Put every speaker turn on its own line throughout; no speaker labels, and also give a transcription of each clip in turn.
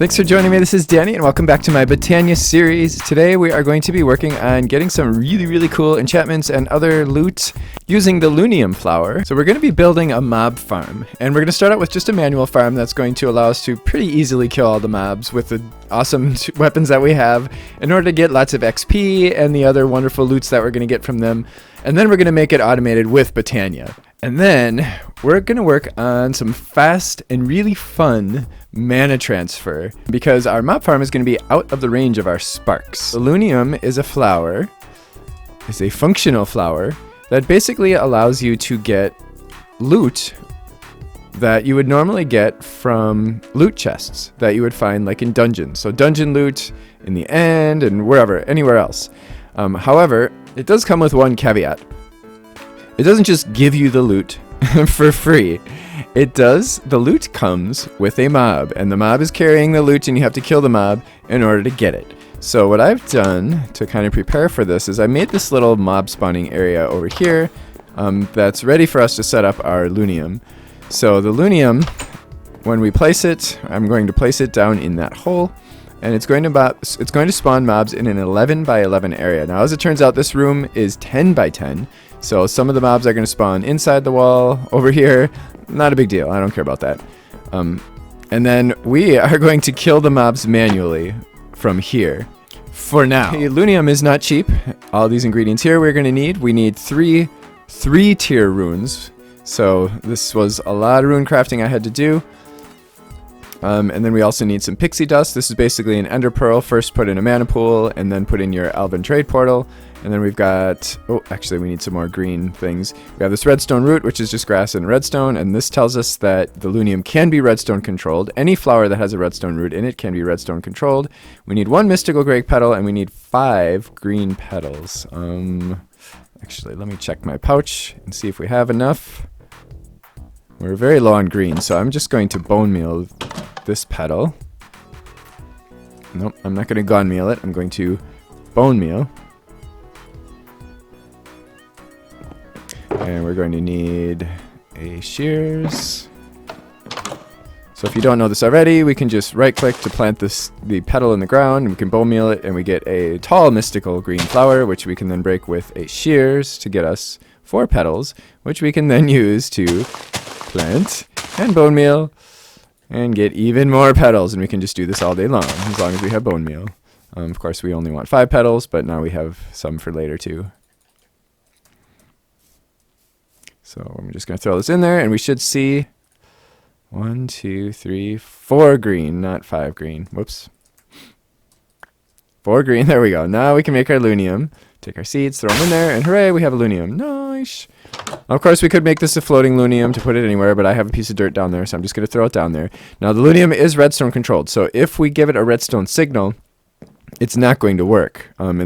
Thanks for joining me. This is Danny, and welcome back to my Botania series. Today we are going to be working on getting some really cool enchantments and other loot using the Loonium flower. So we're going to be building a mob farm, and we're going to start out with just a manual farm that's going to allow us to pretty easily kill all the mobs with the awesome weapons that we have in order to get lots of XP and the other wonderful loots that we're going to get from them. And then we're going to make it automated with Botania. And then we're going to work on some fast and really fun mana transfer because our mob farm is going to be out of the range of our sparks. The Loonium is a flower, is a functional flower that basically allows you to get loot that you would normally get from loot chests that you would find like in dungeons. So dungeon loot in the end and wherever, anywhere else. However, it does come with one caveat. It doesn't just give you the loot for free. The loot comes with a mob, and the mob is carrying the loot, and you have to kill the mob in order to get it. So what I've done to kind of prepare for this is I made this little mob spawning area over here that's ready for us to set up our Loonium. So the Loonium, when we place it, I'm going to place it down in that hole, and it's going to spawn mobs in an 11 by 11 area. Now, as it turns out, this room is 10 by 10. So some of the mobs are going to spawn inside the wall over here. Not a big deal. I don't care about that. And then we are going to kill the mobs manually from here for now. Okay, Loonium is not cheap. All these ingredients here we need three tier runes. So this was a lot of rune crafting I had to do. And then we also need some Pixie Dust. This is basically an ender pearl. First put in a mana pool and then put in your elven trade portal. And then we've got, actually we need some more green things. We have this Redstone Root, which is just grass and redstone, and this tells us that the Loonium can be redstone controlled. Any flower that has a Redstone Root in it can be redstone controlled. We need 1 mystical gray petal, and we need 5 green petals. Actually, let me check my pouch and see if we have enough. We're very low on green, so I'm just going to bone meal this petal. Nope, I'm not going to gone meal it. I'm going to bone meal. And we're going to need a shears. So if you don't know this already, we can just right click to plant the petal in the ground, and we can bone meal it, and we get a tall mystical green flower, which we can then break with a shears to get us 4 petals, which we can then use to plant and bone meal and get even more petals. And we can just do this all day long as we have bone meal. Of course, we only want 5 petals, but now we have some for later too. So I'm just going to throw this in there, and we should see 1, 2, 3, 4 green, not 5 green. Whoops. 4 green. There we go. Now we can make our Loonium. Take our seeds, throw them in there, and hooray, we have a Loonium. Nice. Of course, we could make this a floating Loonium to put it anywhere, but I have a piece of dirt down there, so I'm just going to throw it down there. Now, the Loonium is redstone controlled, so if we give it a redstone signal, it's not going to work. And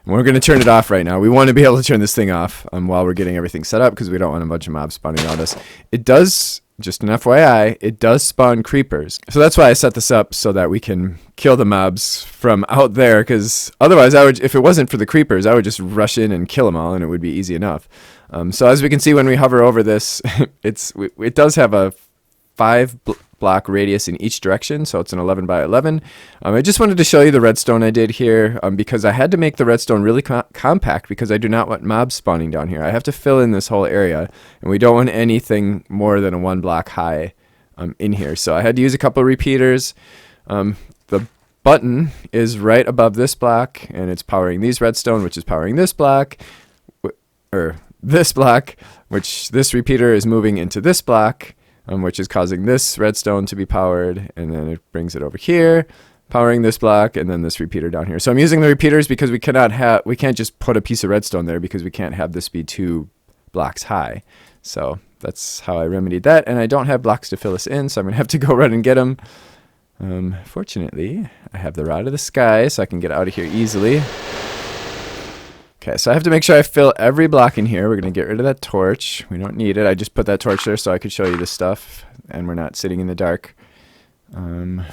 we're going to turn it off right now. We want to be able to turn this thing off while we're getting everything set up because we don't want a bunch of mobs spawning around us. It does, just an FYI, it does spawn creepers. So that's why I set this up so that we can kill the mobs from out there, because otherwise if it wasn't for the creepers, I would just rush in and kill them all and it would be easy enough. So as we can see when we hover over this, it does have a 5 block radius in each direction, so it's an 11 by 11. I just wanted to show you the redstone I did here because I had to make the redstone really compact because I do not want mobs spawning down here. I have to fill in this whole area, and we don't want anything more than a 1 block high in here. So I had to use a couple of repeaters. The button is right above this block, and it's powering these redstone, which is powering this block, or this block, which this repeater is moving into this block, which is causing this redstone to be powered, and then it brings it over here, powering this block, and then this repeater down here. So I'm using the repeaters because we can't just put a piece of redstone there because we can't have this be 2 blocks high. So that's how I remedied that, and I don't have blocks to fill this in, so I'm going to have to go run and get them. Fortunately, I have the Rod of the Sky, so I can get out of here easily. Okay, so I have to make sure I fill every block in here. We're going to get rid of that torch. We don't need it. I just put that torch there so I could show you this stuff, and we're not sitting in the dark. So I'm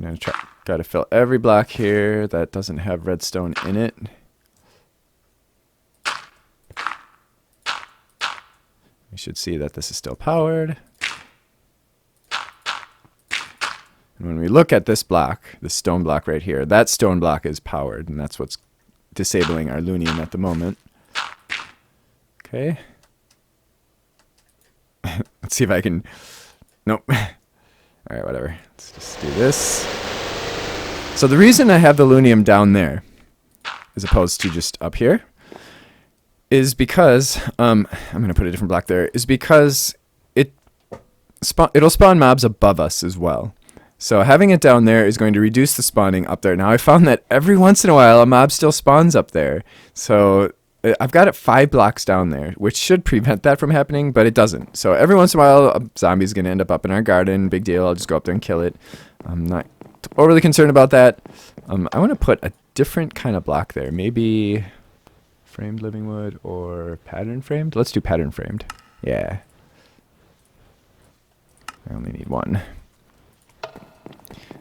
going to got to fill every block here that doesn't have redstone in it. We should see that this is still powered. And when we look at this block, the stone block right here, that stone block is powered, and that's what's disabling our Loonium at the moment. Okay. Let's see if I can... Nope. Alright, whatever. Let's just do this. So the reason I have the Loonium down there, as opposed to just up here, is because... I'm going to put a different block there. Is because it'll spawn mobs above us as well. So having it down there is going to reduce the spawning up there. Now I found that every once in a while a mob still spawns up there. So I've got it 5 blocks down there, which should prevent that from happening, but it doesn't. So every once in a while a zombie's going to end up in our garden. Big deal. I'll just go up there and kill it. I'm not overly concerned about that. I want to put a different kind of block there. Maybe framed living wood or pattern framed. Let's do pattern framed. Yeah. I only need 1.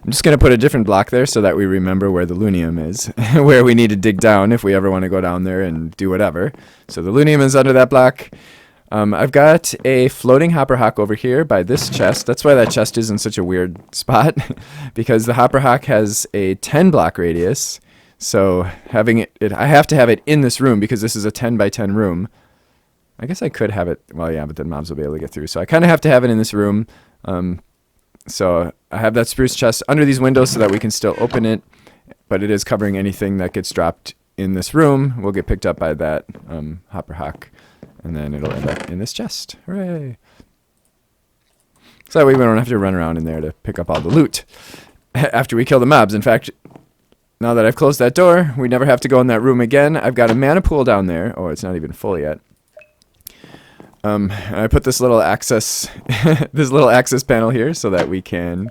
I'm just going to put a different block there so that we remember where the Loonium is, where we need to dig down if we ever want to go down there and do whatever. So the Loonium is under that block. I've got a floating hopper hawk over here by this chest. That's why that chest is in such a weird spot, because the hopper hawk has a 10 block radius. So having I have to have it in this room because this is a 10 by 10 room. I guess I could have it, well, yeah, but then mobs will be able to get through. So I kind of have to have it in this room. So I have that spruce chest under these windows so that we can still open it, but it is covering anything that gets dropped in this room. Will get picked up by that hopper hawk, and then it'll end up in this chest. Hooray! So that way we don't have to run around in there to pick up all the loot after we kill the mobs. In fact, now that I've closed that door, we never have to go in that room again. I've got a mana pool down there. Oh, it's not even full yet. I put this little access panel here so that we can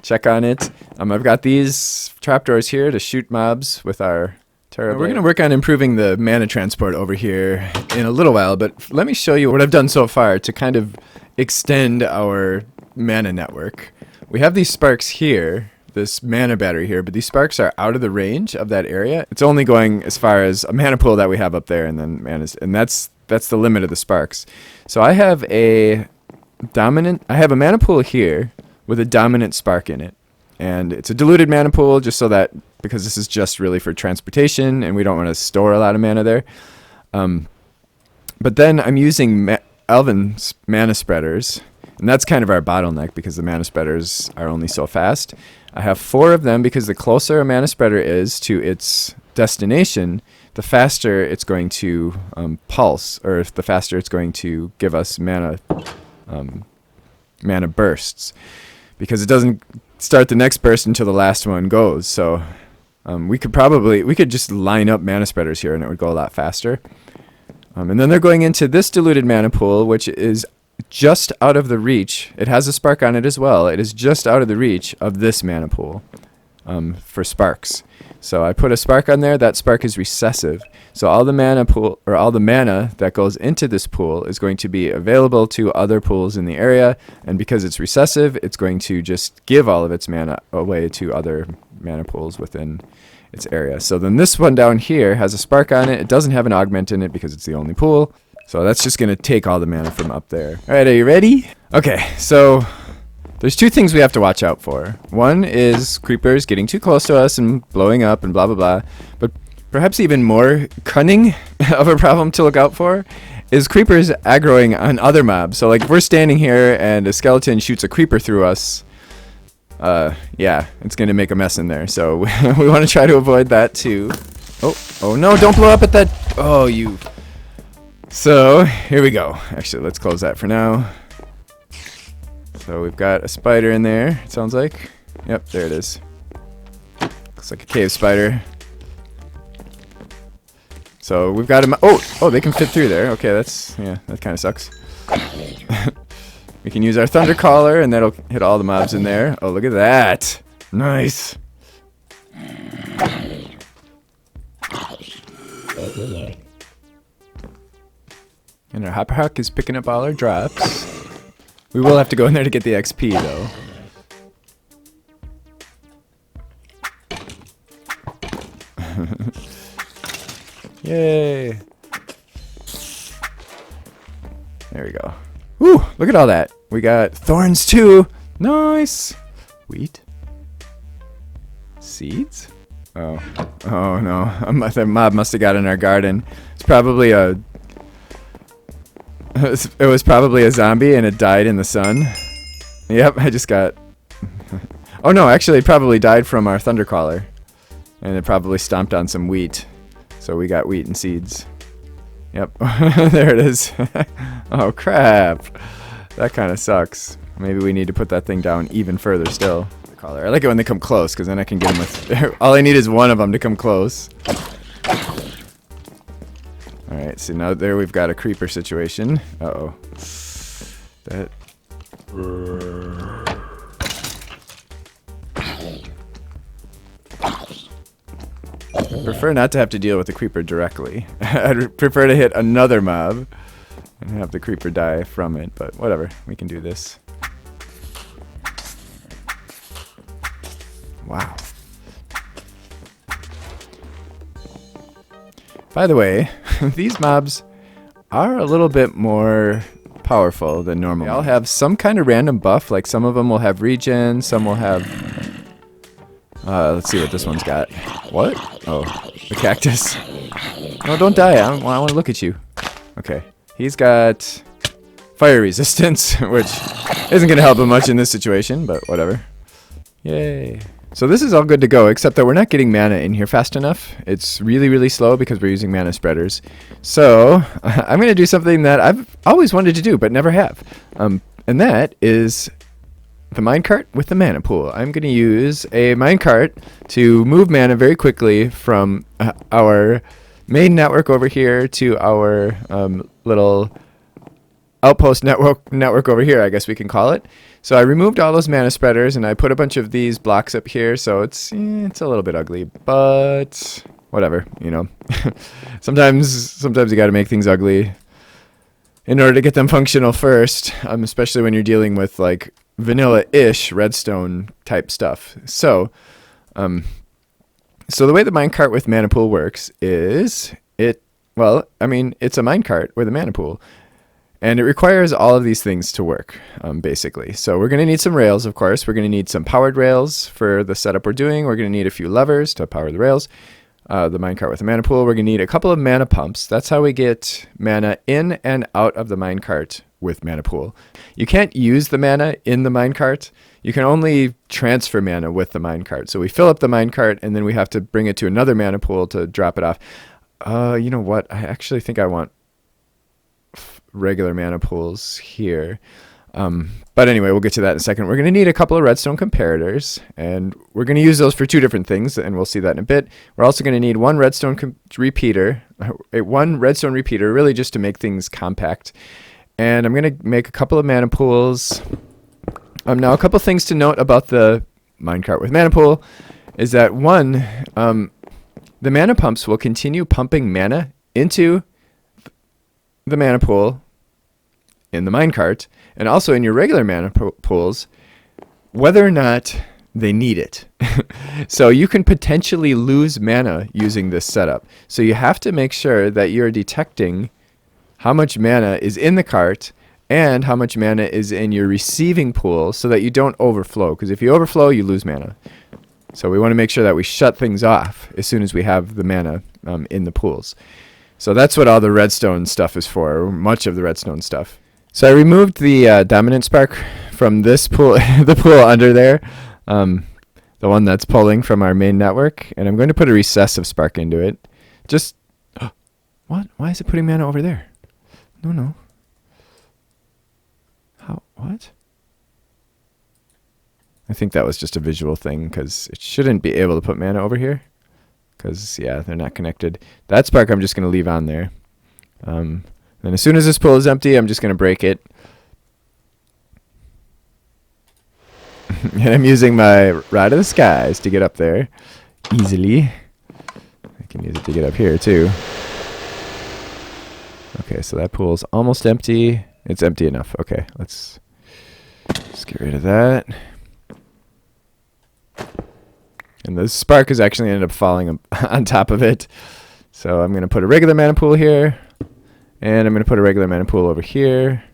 check on it. I've got these trapdoors here to shoot mobs with our Terra. We're going to work on improving the mana transport over here in a little while, but let me show you what I've done so far to kind of extend our mana network. We have these sparks here, this mana battery here, but these sparks are out of the range of that area. It's only going as far as a mana pool that we have up there, and then that's the limit of the sparks. So I have a mana pool here with a dominant spark in it. And it's a diluted mana pool just so that, because this is just really for transportation and we don't want to store a lot of mana there. But then I'm using Elven's mana spreaders, and that's kind of our bottleneck because the mana spreaders are only so fast. I have 4 of them because the closer a mana spreader is to its destination, the faster it's going to pulse, or the faster it's going to give us mana bursts, because it doesn't start the next burst until the last one goes. So we could just line up mana spreaders here and it would go a lot faster. And then they're going into this diluted mana pool, which is just out of the reach. It has a spark on it as well. It is just out of the reach of this mana pool for sparks. So I put a spark on there. That spark is recessive. So all the mana that goes into this pool is going to be available to other pools in the area. And because it's recessive, it's going to just give all of its mana away to other mana pools within its area. So then this one down here has a spark on it. It doesn't have an augment in it because it's the only pool. So that's just going to take all the mana from up there. All right, are you ready? Okay, so there's 2 things we have to watch out for. One is creepers getting too close to us and blowing up and blah, blah, blah. But perhaps even more cunning of a problem to look out for is creepers aggroing on other mobs. So like if we're standing here and a skeleton shoots a creeper through us, yeah, it's going to make a mess in there. So we want to try to avoid that too. Oh no, don't blow up at that. Oh, you. So here we go. Actually, let's close that for now. So we've got a spider in there, it sounds like. Yep, there it is. Looks like a cave spider. So we've got him. Oh, they can fit through there. Okay, that kind of sucks. We can use our thunder caller, and that'll hit all the mobs in there. Oh, look at that! Nice. And our hopper hawk is picking up all our drops. We will have to go in there to get the XP, though. Yay! There we go. Woo! Look at all that. We got thorns too. Nice. Wheat. Seeds? Oh. Oh no. The mob must have got in our garden. It's probably a... It was probably a zombie and it died in the sun. Yep, I just got... Oh no, actually it probably died from our thundercaller. And it probably stomped on some wheat. So we got wheat and seeds. Yep. There it is. Oh crap. That kind of sucks. Maybe we need to put that thing down even further still. I like it when they come close, because then I can get them with... All I need is one of them to come close. Alright, so now there we've got a creeper situation. Uh-oh. That... I prefer not to have to deal with the creeper directly. I'd prefer to hit another mob and have the creeper die from it, but whatever. We can do this. Wow. By the way, these mobs are a little bit more powerful than normal. They all have some kind of random buff, like some of them will have regen, some will have... let's see what this one's got. What? Oh, the cactus. No, don't die. I want to look at you. Okay. He's got fire resistance, which isn't going to help him much in this situation, but whatever. Yay. So this is all good to go, except that we're not getting mana in here fast enough. It's really, really slow because we're using mana spreaders. So I'm going to do something that I've always wanted to do, but never have. And that is the minecart with the mana pool. I'm going to use a minecart to move mana very quickly from our main network over here to our little outpost network over here, I guess we can call it. So I removed all those mana spreaders and I put a bunch of these blocks up here, so it's a little bit ugly, but whatever, you know. sometimes you got to make things ugly in order to get them functional first, especially when you're dealing with like vanilla-ish redstone type stuff. So the way the minecart with mana pool works is it's a minecart with a mana pool. And it requires all of these things to work, basically. So we're going to need some rails, of course. We're going to need some powered rails for the setup we're doing. We're going to need a few levers to power the rails. The minecart with a mana pool. We're going to need a couple of mana pumps. That's how we get mana in and out of the minecart with mana pool. You can't use the mana in the minecart. You can only transfer mana with the minecart. So we fill up the minecart, and then we have to bring it to another mana pool to drop it off. You know what? I actually think I want regular mana pools here. But anyway, we'll get to that in a second. We're going to need a couple of redstone comparators, and we're going to use those for two different things, and we'll see that in a bit. We're also going to need one redstone repeater, really just to make things compact. And I'm going to make a couple of mana pools. Now, a couple things to note about the minecart with mana pool is that one, the mana pumps will continue pumping mana into the mana pool in the minecart, and also in your regular mana pools, whether or not they need it. So you can potentially lose mana using this setup. So you have to make sure that you're detecting how much mana is in the cart and how much mana is in your receiving pool so that you don't overflow. Because if you overflow, you lose mana. So we want to make sure that we shut things off as soon as we have the mana in the pools. So that's what all the redstone stuff is for, or much of the redstone stuff. So I removed the dominant spark from this pool, the pool under there, the one that's pulling from our main network, and I'm going to put a recessive spark into it. Just, what? Why is it putting mana over there? No. How? What? I think that was just a visual thing, because it shouldn't be able to put mana over here. Because, yeah, they're not connected. That spark I'm just going to leave on there. Then as soon as this pool is empty, I'm just going to break it. And I'm using my Rod of the Skies to get up there easily. I can use it to get up here, too. Okay, so that pool's almost empty. It's empty enough. Okay, let's get rid of that. And the spark has actually ended up falling on top of it. So I'm going to put a regular mana pool here. And I'm going to put a regular mana pool over here.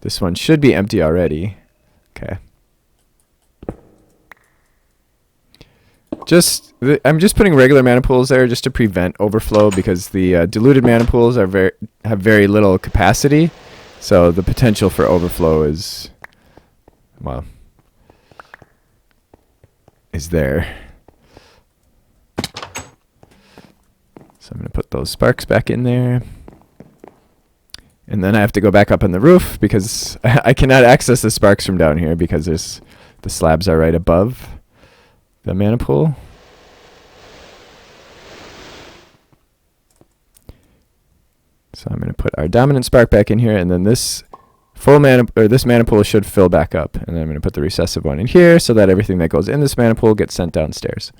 This one should be empty already. Okay. I'm just putting regular mana pools there just to prevent overflow, because the diluted mana pools have very little capacity, so the potential for overflow is, well, is there. So I'm going to put those sparks back in there. And then I have to go back up on the roof because I cannot access the sparks from down here because the slabs are right above the mana pool. So I'm going to put our dominant spark back in here, and then this this mana pool should fill back up. And then I'm going to put the recessive one in here so that everything that goes in this mana pool gets sent downstairs.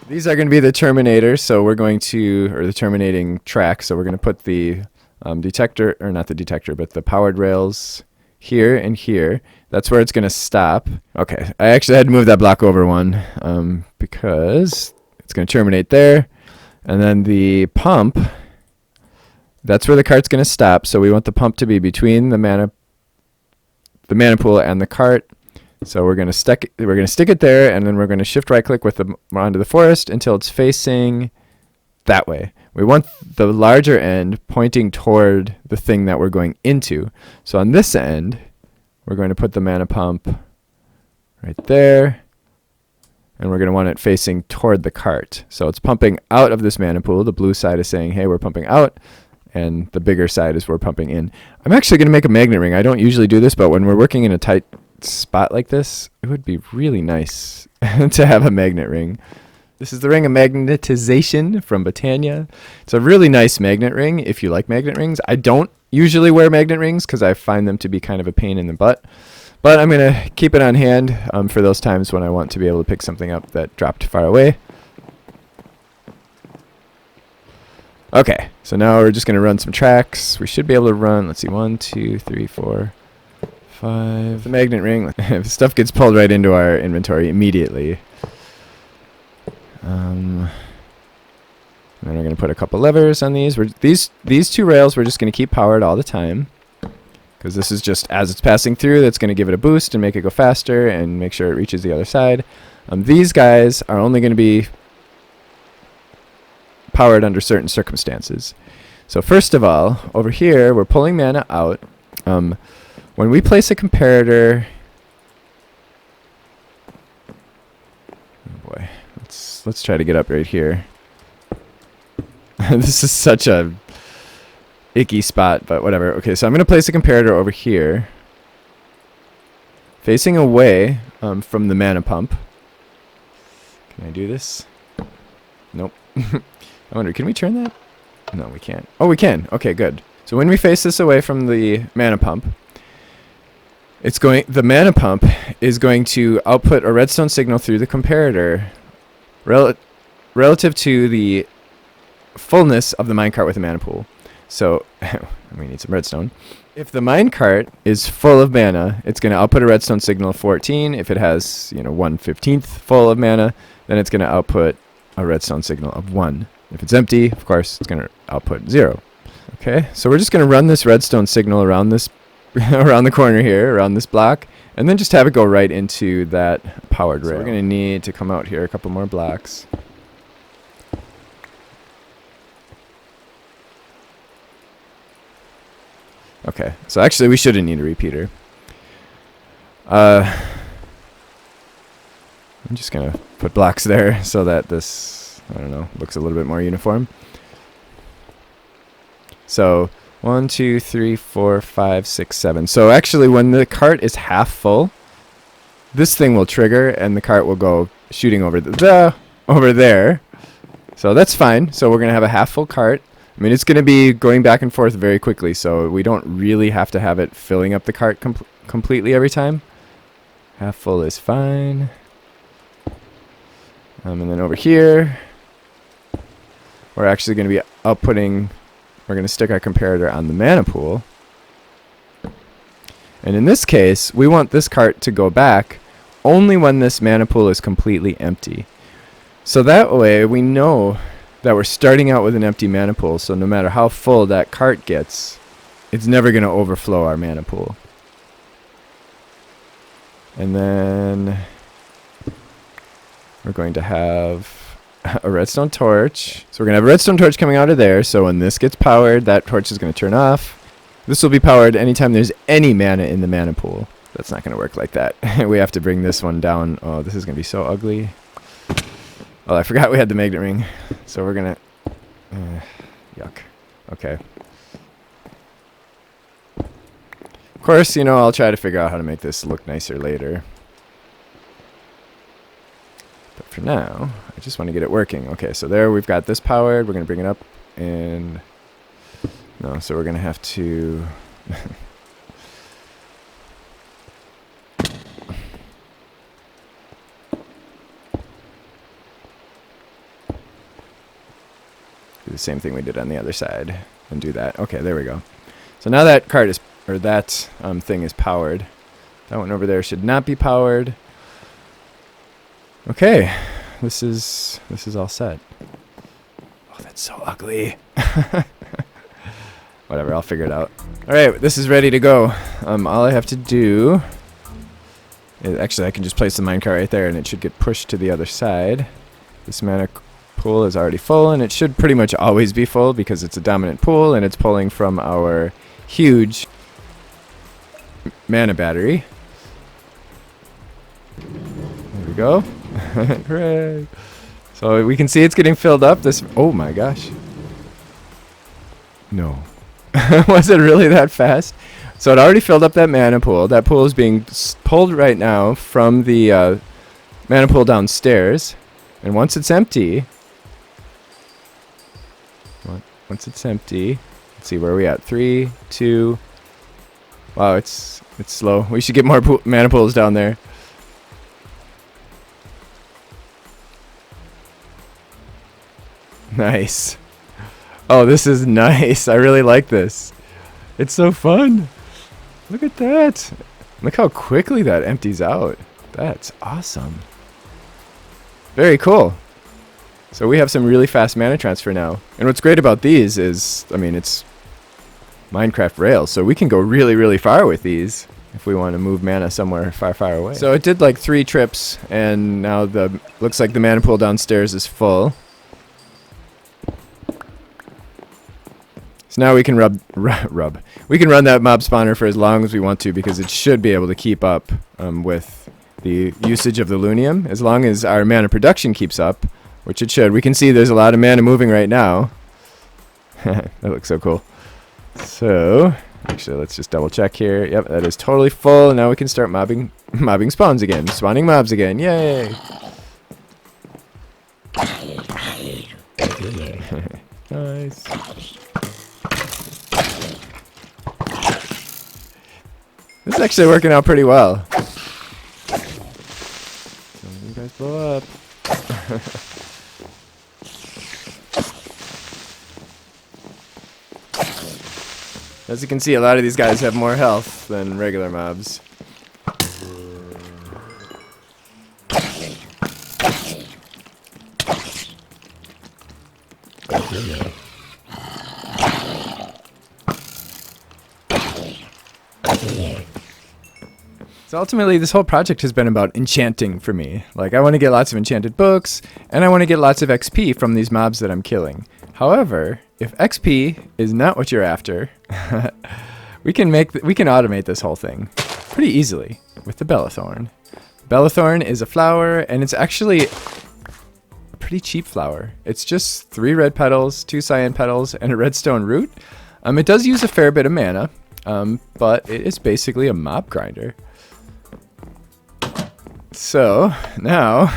These are going to be the terminators, so we're going to, or the terminating track, so we're going to put the detector, or not the detector, but the powered rails here and here. That's where it's going to stop. Okay, I actually had to move that block over one because it's going to terminate there. And then the pump, that's where the cart's going to stop, so we want the pump to be between the mana pool and the cart. So we're going to stick it there, and then we're going to shift right click with the onto the forest until it's facing that way. We want the larger end pointing toward the thing that we're going into. So on this end, we're going to put the mana pump right there, and we're going to want it facing toward the cart. So it's pumping out of this mana pool. The blue side is saying, hey, we're pumping out, and the bigger side is we're pumping in. I'm actually going to make a magnet ring. I don't usually do this, but when we're working in a tight spot like this, it would be really nice to have a magnet ring. This is the ring of magnetization from Botania. It's a really nice magnet ring if you like magnet rings. I don't usually wear magnet rings because I find them to be kind of a pain in the butt, but I'm going to keep it on hand for those times when I want to be able to pick something up that dropped far away. Okay, so now we're just going to run some tracks. We should be able to run, let's see, 1, 2, 3, 4, 5. The magnet ring, stuff gets pulled right into our inventory immediately. And then we're going to put a couple levers on these. These two rails we're just going to keep powered all the time, because this is just as it's passing through that's going to give it a boost and make it go faster and make sure it reaches the other side. These guys are only going to be powered under certain circumstances. So first of all, over here we're pulling mana out. When we place a comparator, oh boy, let's try to get up right here. This is such a icky spot, but whatever. Okay, so I'm going to place a comparator over here, facing away from the mana pump. Can I do this? Nope. I wonder, can we turn that? No, we can't. Oh, we can. Okay, good. So when we face this away from the mana pump, the mana pump is going to output a redstone signal through the comparator relative to the fullness of the minecart with the mana pool. So we need some redstone. If the minecart is full of mana, it's going to output a redstone signal of 14. If it has, 1/15 full of mana, then it's going to output a redstone signal of 1. If it's empty, of course, it's going to output 0. Okay, so we're just going to run this redstone signal around this around the corner here, around this block, and then just have it go right into that powered rail. So we're going to need to come out here a couple more blocks. Okay, so actually we shouldn't need a repeater. I'm just going to put blocks there so that this, I don't know, looks a little bit more uniform. So 1, 2, 3, 4, 5, 6, 7. So actually when the cart is half full, this thing will trigger and the cart will go shooting over over there. So that's fine. So we're going to have a half full cart. I mean, it's going to be going back and forth very quickly, so we don't really have to have it filling up the cart completely every time. Half full is fine. And then over here, we're actually going to be outputting, we're going to stick our comparator on the mana pool. And in this case, we want this cart to go back only when this mana pool is completely empty. So that way we know that we're starting out with an empty mana pool, so no matter how full that cart gets, it's never going to overflow our mana pool. And then We're going to have a redstone torch. So we're going to have a redstone torch coming out of there. So when this gets powered, that torch is going to turn off. This will be powered anytime there's any mana in the mana pool. That's not going to work like that. We have to bring this one down. Oh, this is going to be so ugly. Oh, I forgot we had the magnet ring. So we're going to... yuck. Okay. Of course, you know, I'll try to figure out how to make this look nicer later. But for now, I just want to get it working. Okay, so there we've got this powered. We're going to bring it up and... No, so we're going to have to... do the same thing we did on the other side and do that. Okay, there we go. So now that cart is, or that thing is powered. That one over there should not be powered. Okay, this is all set. Oh, that's so ugly. Whatever, I'll figure it out. All right, this is ready to go. All I have to do is, actually, I can just place the minecart right there, and it should get pushed to the other side. This mana pool is already full, and it should pretty much always be full because it's a dominant pool, and it's pulling from our huge mana battery. There we go. Hooray! So we can see it's getting filled up. This. Oh my gosh. No. Was it really that fast? So it already filled up that mana pool. That pool is being pulled right now from the mana pool downstairs. And once it's empty... Once it's empty... Let's see, where are we at? 3, 2... Wow, it's slow. We should get more mana pools down there. Nice. Oh, this is nice. I really like this. It's so fun. Look at that. Look how quickly that empties out. That's awesome. Very cool. So we have some really fast mana transfer now. And what's great about these is, I mean, it's Minecraft Rails, so we can go really, really far with these if we want to move mana somewhere far, far away. So it did like 3 trips, and now looks like the mana pool downstairs is full. So now we can we can run that mob spawner for as long as we want to, because it should be able to keep up with the usage of the Loonium. As long as our mana production keeps up, which it should. We can see there's a lot of mana moving right now. That looks so cool. So, actually, let's just double check here. Yep, that is totally full. And now we can start mobbing spawns again. Spawning mobs again. Yay! Nice. This is actually working out pretty well. So you guys blow up. As you can see, a lot of these guys have more health than regular mobs. So ultimately, this whole project has been about enchanting for me. Like, I want to get lots of enchanted books, and I want to get lots of XP from these mobs that I'm killing. However, if XP is not what you're after, we can automate this whole thing pretty easily with the Thorne. Thorne is a flower, and it's actually a pretty cheap flower. It's just 3 red petals, 2 cyan petals, and a redstone root. It does use a fair bit of mana, but it is basically a mob grinder. So now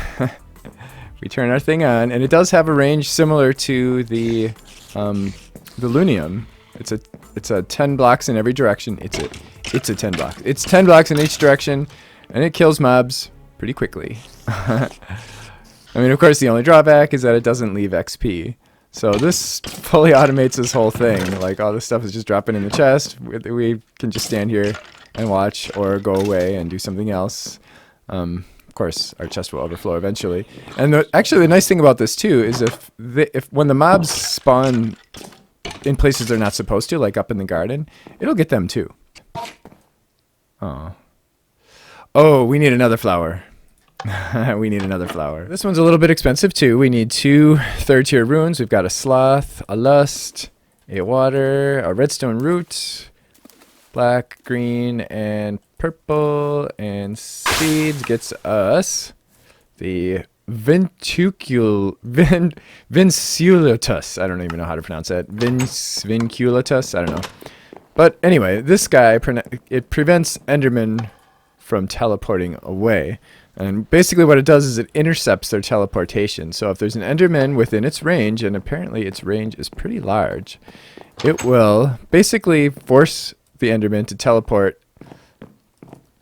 we turn our thing on, and it does have a range similar to the Loonium. It's a 10 blocks in every direction. It's a 10 blocks. It's 10 blocks in each direction, and it kills mobs pretty quickly. I mean, of course, the only drawback is that it doesn't leave XP. So this fully automates this whole thing. Like, all this stuff is just dropping in the chest. We can just stand here and watch, or go away and do something else. Of course, our chest will overflow eventually. And actually, the nice thing about this too is if when the mobs spawn in places they're not supposed to, like up in the garden, it'll get them too. Oh, we need another flower. We need another flower. This one's a little bit expensive too. We need 2 third-tier runes. We've got a sloth, a lust, a water, a redstone root, black, green, and purple, and seeds gets us the Vinculatus. I don't even know how to pronounce that. Vinculatus. I don't know. But anyway, this guy, it prevents Endermen from teleporting away. And basically what it does is it intercepts their teleportation. So if there's an Enderman within its range, and apparently its range is pretty large, it will basically force the Enderman to teleport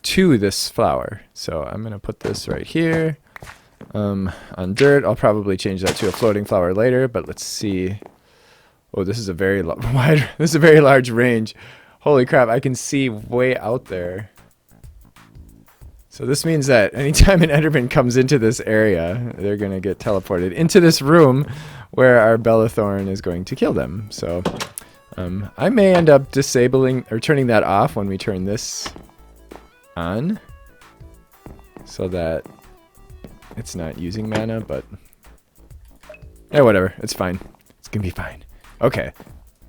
to this flower. So I'm going to put this right here on dirt. I'll probably change that to a floating flower later, but let's see. Oh, this is a very this is a very large range. Holy crap, I can see way out there. So this means that anytime an Enderman comes into this area, they're going to get teleported into this room where our Thorne is going to kill them. So I may end up disabling or turning that off when we turn this on so that it's not using mana, but yeah, whatever. It's fine. It's going to be fine. Okay.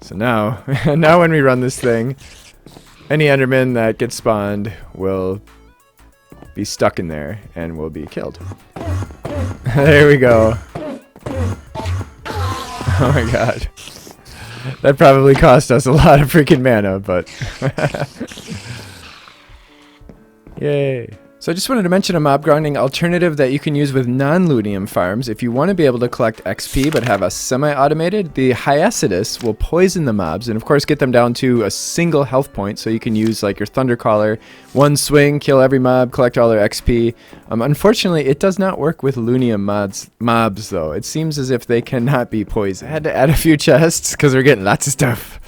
So now, now when we run this thing, any Enderman that gets spawned will be stuck in there and will be killed. There we go. Oh my god. That probably cost us a lot of freaking mana, but yay. So I just wanted to mention a mob grinding alternative that you can use with non-Loonium farms. If you want to be able to collect XP but have a semi-automated, the Hyacinthus will poison the mobs and of course get them down to a single health point, so you can use like your Thundercaller, one swing, kill every mob, collect all their XP. Unfortunately, it does not work with Loonium mobs though. It seems as if they cannot be poisoned. I had to add a few chests because we're getting lots of stuff.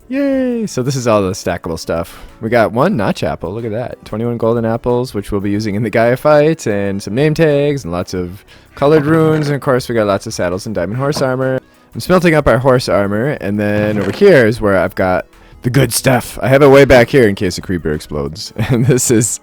Yay! So this is all the stackable stuff. We got 1 notch apple, look at that. 21 golden apples, which we'll be using in the Gaia fight, and some name tags, and lots of colored runes, and of course we got lots of saddles and diamond horse armor. I'm smelting up our horse armor, and then over here is where I've got the good stuff. I have it way back here in case a creeper explodes, and this is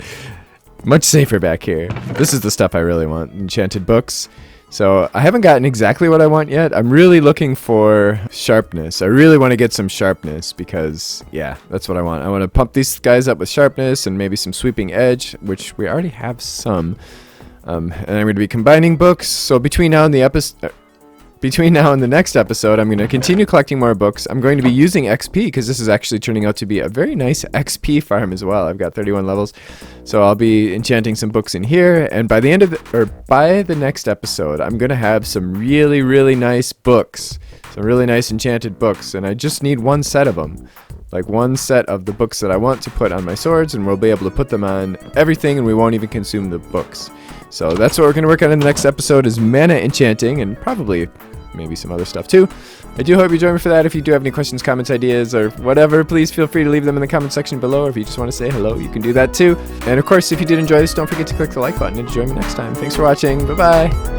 much safer back here. This is the stuff I really want, Enchanted Books. So I haven't gotten exactly what I want yet. I'm really looking for sharpness. I really want to get some sharpness because, yeah, that's what I want. I want to pump these guys up with sharpness and maybe some sweeping edge, which we already have some. And I'm going to be combining books. So between now and the next episode, I'm going to continue collecting more books. I'm going to be using XP because this is actually turning out to be a very nice XP farm as well. I've got 31 levels, so I'll be enchanting some books in here. And by the end of by the next episode, I'm going to have some really, really nice books, some really nice enchanted books, and I just need 1 set of them. Like 1 set of the books that I want to put on my swords, and we'll be able to put them on everything, and we won't even consume the books. So that's what we're going to work on in the next episode, is mana enchanting, and probably maybe some other stuff too. I do hope you join me for that. If you do have any questions, comments, ideas, or whatever, please feel free to leave them in the comment section below, or if you just want to say hello, you can do that too. And of course, if you did enjoy this, don't forget to click the like button and join me next time. Thanks for watching. Bye-bye.